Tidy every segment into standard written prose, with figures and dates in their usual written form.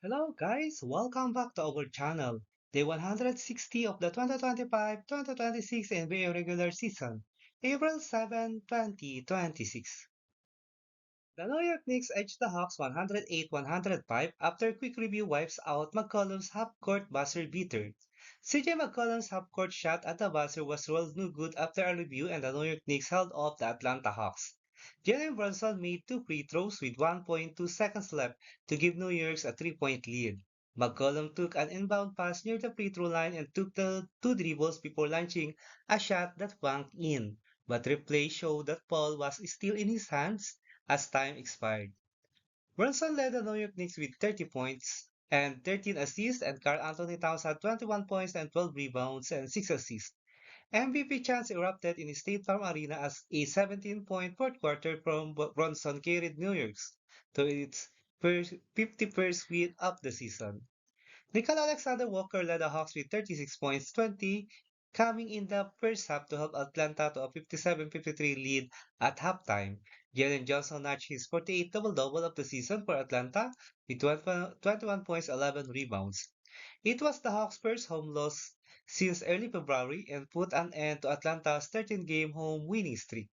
Hello guys, welcome back to our channel. Day 160 of the 2025-2026 NBA regular season, April 7, 2026. The New York Knicks edged the Hawks 108-105 after quick review wipes out McCollum's half-court buzzer beater. CJ McCollum's half-court shot at the buzzer was ruled no good after a review and the New York Knicks held off the Atlanta Hawks. Jalen Brunson made two free throws with 1.2 seconds left to give New York a three-point lead. McCollum took an inbound pass near the free throw line and took the two dribbles before launching a shot that went in, but replay showed that ball was still in his hands as time expired. Brunson led the New York Knicks with 30 points and 13 assists, and Karl Anthony Towns had 21 points and 12 rebounds and 6 assists. MVP chants erupted in State Farm Arena as a 17-point fourth quarter from Brunson carried New York's to its 51st win of the season. Nickel Alexander Walker led the Hawks with 36 points, 20 coming in the first half to help Atlanta to a 57-53 lead at halftime. Jalen Johnson notched his 48th double-double of the season for Atlanta with 21 points, 11 rebounds. It was the Hawks' first home loss since early February and put an end to Atlanta's 13-game home winning streak.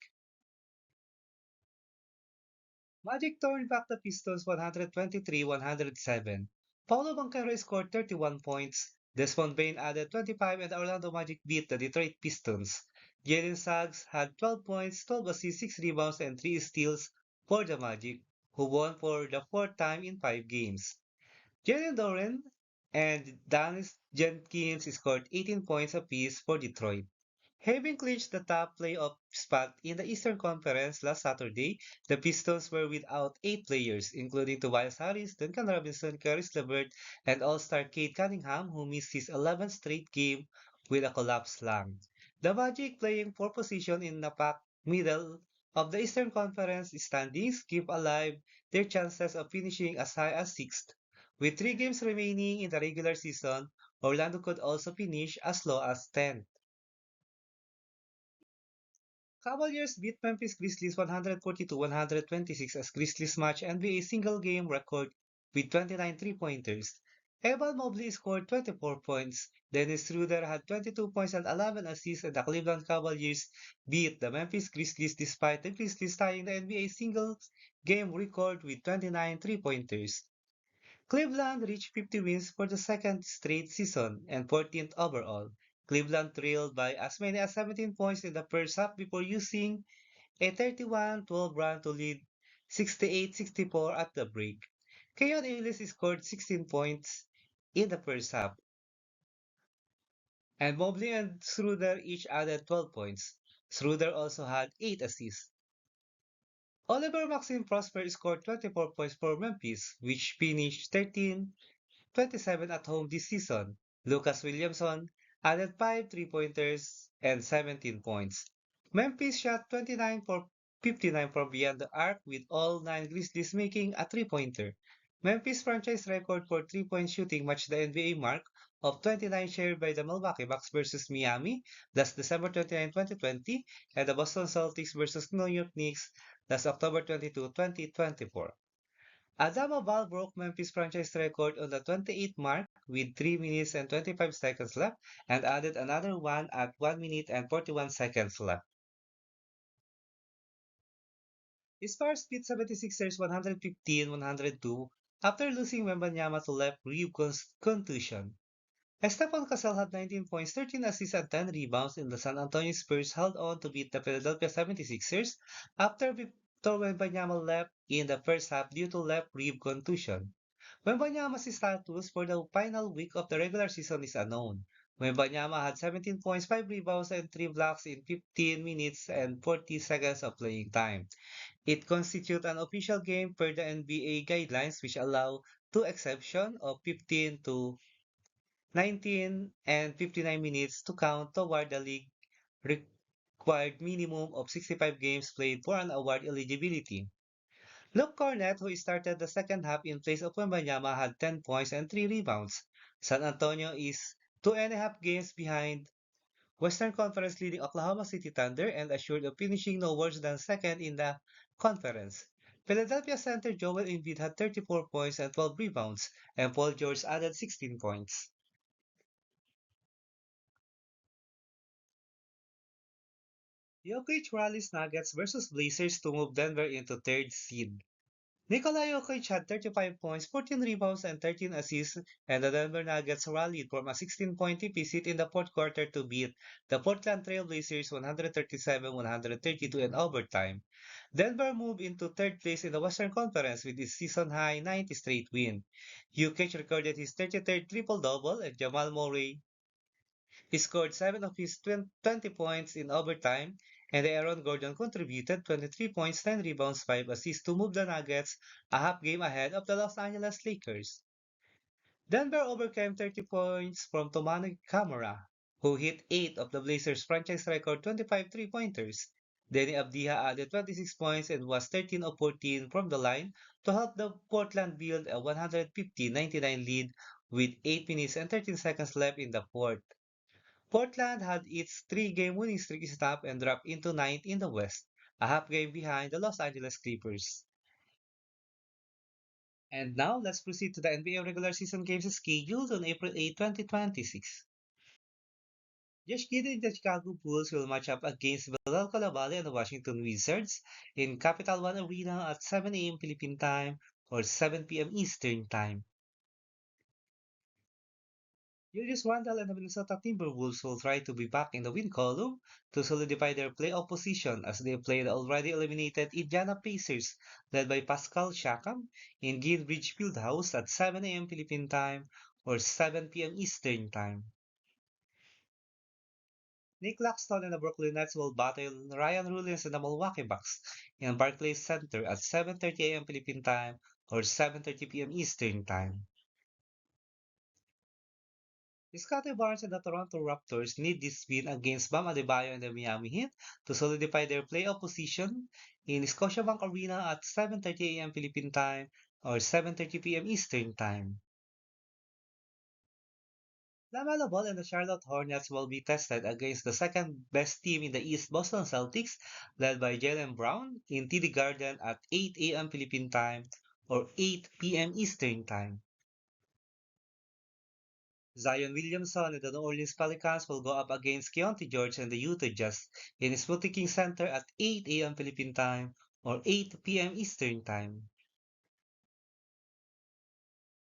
Magic turned back the Pistons 123-107. Paulo Banchero scored 31 points. Desmond Bain added 25 and the Orlando Magic beat the Detroit Pistons. Jalen Suggs had 12 points, 12 assists, 6 rebounds, and 3 steals for the Magic, who won for the fourth time in 5 games. Jalen Doran and Dennis Jenkins scored 18 points apiece for Detroit. Having clinched the top playoff spot in the Eastern Conference last Saturday, the Pistons were without 8 players, including Tobias Harris, Duncan Robinson, Caris LeVert, and All-Star Cade Cunningham, who missed his 11th straight game with a collapsed lung. The Magic, playing for position in the packed middle of the Eastern Conference standings, keep alive their chances of finishing as high as 6th. With 3 games remaining in the regular season, Orlando could also finish as low as 10th. Cavaliers beat Memphis Grizzlies 142-126 as Grizzlies matched NBA single-game record with 29 three-pointers. Evan Mobley scored 24 points. Dennis Schroeder had 22 points and 11 assists, and the Cleveland Cavaliers beat the Memphis Grizzlies despite the Grizzlies tying the NBA single-game record with 29 three-pointers. Cleveland reached 50 wins for the second straight season and 14th overall. Cleveland trailed by as many as 17 points in the first half before using a 31-12 run to lead 68-64 at the break. Keon Ellis scored 16 points in the first half, and Mobley and Schroeder each added 12 points. Schroeder also had 8 assists. Oliver Maxim Prosper scored 24 points for Memphis, which finished 13-27 at home this season. Lucas Williamson added 5 three-pointers and 17 points. Memphis shot 29 for 59 from beyond the arc, with all 9 Grizzlies making a three-pointer. Memphis' franchise record for three-point shooting matched the NBA mark of 29 shared by the Milwaukee Bucks versus Miami last December 29, 2020, and the Boston Celtics versus New York Knicks last October 22, 2024. Adama Val broke Memphis' franchise record on the 28th mark with 3 minutes and 25 seconds left and added another one at 1 minute and 41 seconds left. Spurs beat 76ers 115-102 after losing Wembanyama to left rib contusion. Estefan Cassell had 19 points, 13 assists, and 10 rebounds in the San Antonio Spurs held on to beat the Philadelphia 76ers after Victor Wembanyama left in the first half due to left rib contusion. Wembanyama's status for the final week of the regular season is unknown. Wembanyama had 17 points, 5 rebounds, and 3 blocks in 15 minutes and 40 seconds of playing time. It constitutes an official game per the NBA guidelines, which allow two exceptions of 15 to 19 and 59 minutes to count toward the league required minimum of 65 games played for an award eligibility. Luke Cornett, who started the second half in place of Wembanyama, had 10 points and 3 rebounds. San Antonio is 2.5 games behind Western Conference leading Oklahoma City Thunder and assured of finishing no worse than second in the conference. Philadelphia center Joel Embiid had 34 points and 12 rebounds, and Paul George added 16 points. Jokic rallies Nuggets versus Blazers to move Denver into third seed. Nikola Jokic had 35 points, 14 rebounds, and 13 assists, and the Denver Nuggets rallied from a 16-point deficit in the fourth quarter to beat the Portland Trail Blazers 137-132 in overtime. Denver moved into third place in the Western Conference with his season-high 90 straight win. Jokic recorded his 33rd triple-double, and Jamal Murray he scored 7 of his 20 points in overtime, and Aaron Gordon contributed 23 points, 10 rebounds, 5 assists to move the Nuggets a half game ahead of the Los Angeles Lakers. Denver overcame 30 points from Tomani Kamara, who hit 8 of the Blazers' franchise record 25 three-pointers. Denny Abdiha added 26 points and was 13 of 14 from the line to help the Portland build a 150-99 lead with 8 minutes and 13 seconds left in the fourth. Portland had its three-game winning streak stopped and dropped into ninth in the West, a half game behind the Los Angeles Clippers. And now let's proceed to the NBA regular season games scheduled on April 8, 2026. Josh Giddey and the Chicago Bulls will match up against Bilal Coulibaly and the Washington Wizards in Capital One Arena at 7 a.m. Philippine time or 7 p.m. Eastern time. Julius Randle and the Minnesota Timberwolves will try to be back in the win column to solidify their playoff position as they play the already eliminated Indiana Pacers, led by Pascal Siakam, in Greenwich Fieldhouse at 7 a.m. Philippine time or 7 p.m. Eastern time. Nick Claxton and the Brooklyn Nets will battle Ryan Rollins and the Milwaukee Bucks in Barclays Center at 7:30 a.m. Philippine time or 7:30 p.m. Eastern time. Scottie Barnes and the Toronto Raptors need this win against Bam Adebayo and the Miami Heat to solidify their playoff position in Scotiabank Arena at 7:30 a.m. Philippine time or 7:30 p.m. Eastern time. LaMelo Ball and the Charlotte Hornets will be tested against the second best team in the East, Boston Celtics, led by Jaylen Brown in TD Garden at 8 a.m. Philippine time or 8 p.m. Eastern time. Zion Williamson and the New Orleans Pelicans will go up against Keontae George and the Utah Jazz in Smoothie King Center at 8 a.m. Philippine time or 8 p.m. Eastern time.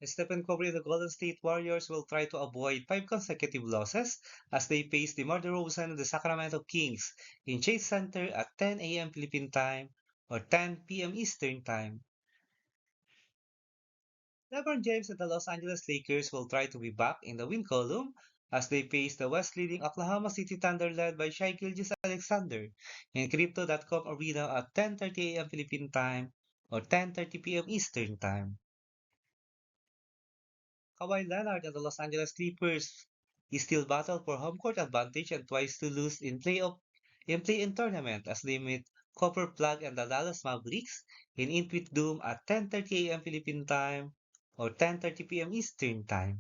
Stephen Curry and the Golden State Warriors will try to avoid 5 consecutive losses as they face DeMar DeRozan and the Sacramento Kings in Chase Center at 10 a.m. Philippine time or 10 p.m. Eastern time. LeBron James and the Los Angeles Lakers will try to be back in the win column as they face the West-leading Oklahoma City Thunder led by Shai Gilgeous-Alexander in Crypto.com Arena at 10:30 a.m. Philippine time or 10:30 p.m. Eastern time. Kawhi Leonard and the Los Angeles Clippers still battle for home court advantage and twice to lose in play-in tournament as they meet Copper Plug and the Dallas Mavericks in Intuit Doom at 10:30 a.m. Philippine time or 10:30 p.m. Eastern time.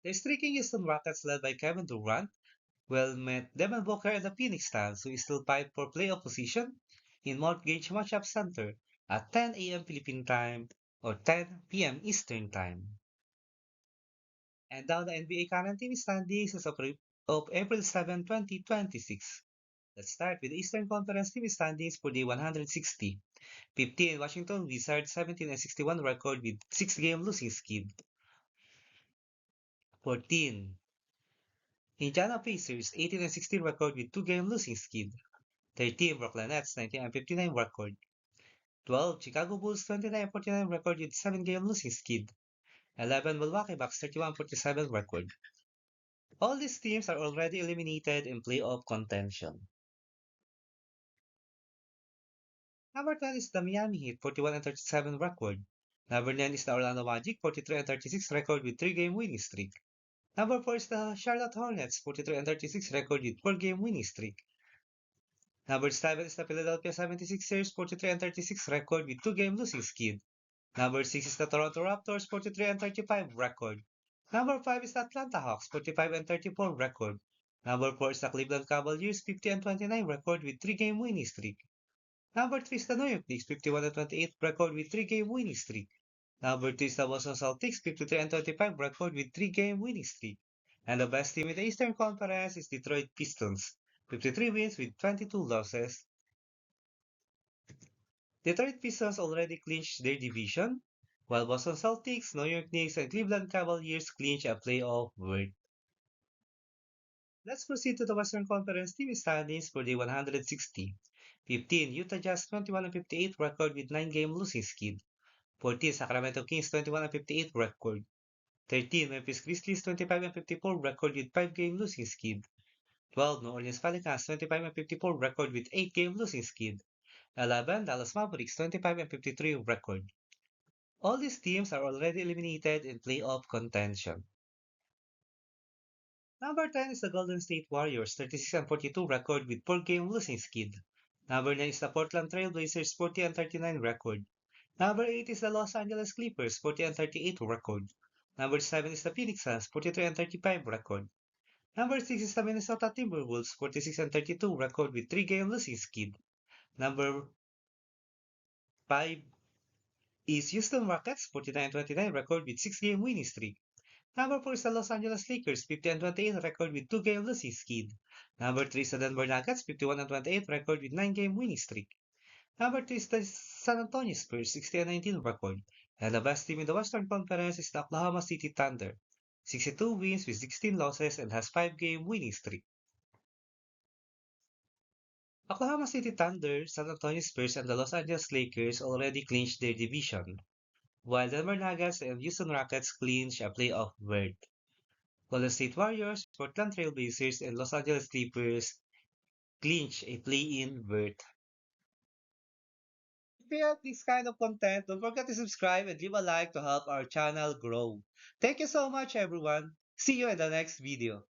The streaking Houston Rockets led by Kevin Durant will meet Devin Booker and the Phoenix Suns who still fight for playoff position in Mortgage Matchup Center at 10 a.m. Philippine time or 10 p.m. Eastern time. And now the NBA current team standings as of April 7, 2026. Let's start with the Eastern Conference team standings for day 160. 15 Washington Wizards 17-61 record with 6-game losing skid. 14 Indiana Pacers 18-16 record with 2-game losing skid. 13 Brooklyn Nets 19-59 record. 12 Chicago Bulls 29-49 record with 7-game losing skid. 11 Milwaukee Bucks 31-47 record. All these teams are already eliminated in playoff contention. Number 10 is the Miami Heat 41-37 record. Number 9 is the Orlando Magic 43-36 record with 3-game winning streak. Number 4 is the Charlotte Hornets 43-36 record with 4-game winning streak. Number 7 is the Philadelphia 76ers 43-36 record with 2-game losing skid. Number 6 is the Toronto Raptors 43-35 record. Number 5 is the Atlanta Hawks 45-34 record. Number 4 is the Cleveland Cavaliers 50-29 record with 3-game winning streak. Number 3 is the New York Knicks, 51-28 record with 3-game winning streak. Number 2 is the Boston Celtics, 53-25 record with 3-game winning streak. And the best team in the Eastern Conference is Detroit Pistons, 53 wins with 22 losses. Detroit Pistons already clinched their division, while Boston Celtics, New York Knicks, and Cleveland Cavaliers clinch a playoff berth. Let's proceed to the Western Conference team standings for the 160. 15. Utah Jazz 21-58 record with 9-game losing skid. 14. Sacramento Kings 21-58 record. 13. Memphis Grizzlies 25-54 record with 5-game losing skid. 12. New Orleans Pelicans 25-54 record with 8-game losing skid. 11. Dallas Mavericks 25-53 record. All these teams are already eliminated in playoff contention. Number 10 is the Golden State Warriors, 36-42 record with 4-game losing skid. Number 9 is the Portland Trail Blazers, 40-39 record. Number 8 is the Los Angeles Clippers, 40-38 record. Number 7 is the Phoenix Suns, 43-35 record. Number 6 is the Minnesota Timberwolves, 46-32 record with 3-game losing skid. Number 5 is Houston Rockets, 49-29 record with 6-game winning streak. Number 4 is the Los Angeles Lakers, 50-28 record with 2-game losing skid. Number 3 is the Denver Nuggets, 51-28 record with 9-game winning streak. Number 2 is the San Antonio Spurs, 60-19 record. And the best team in the Western Conference is the Oklahoma City Thunder, 62 wins with 16 losses and has 5-game winning streak. Oklahoma City Thunder, San Antonio Spurs, and the Los Angeles Lakers already clinched their division, while Denver Nuggets and Houston Rockets clinched a playoff berth. Golden State Warriors, Portland Trail Blazers, and Los Angeles Clippers clinch a play-in berth. If you like this kind of content, don't forget to subscribe and leave a like to help our channel grow. Thank you so much, everyone. See you in the next video.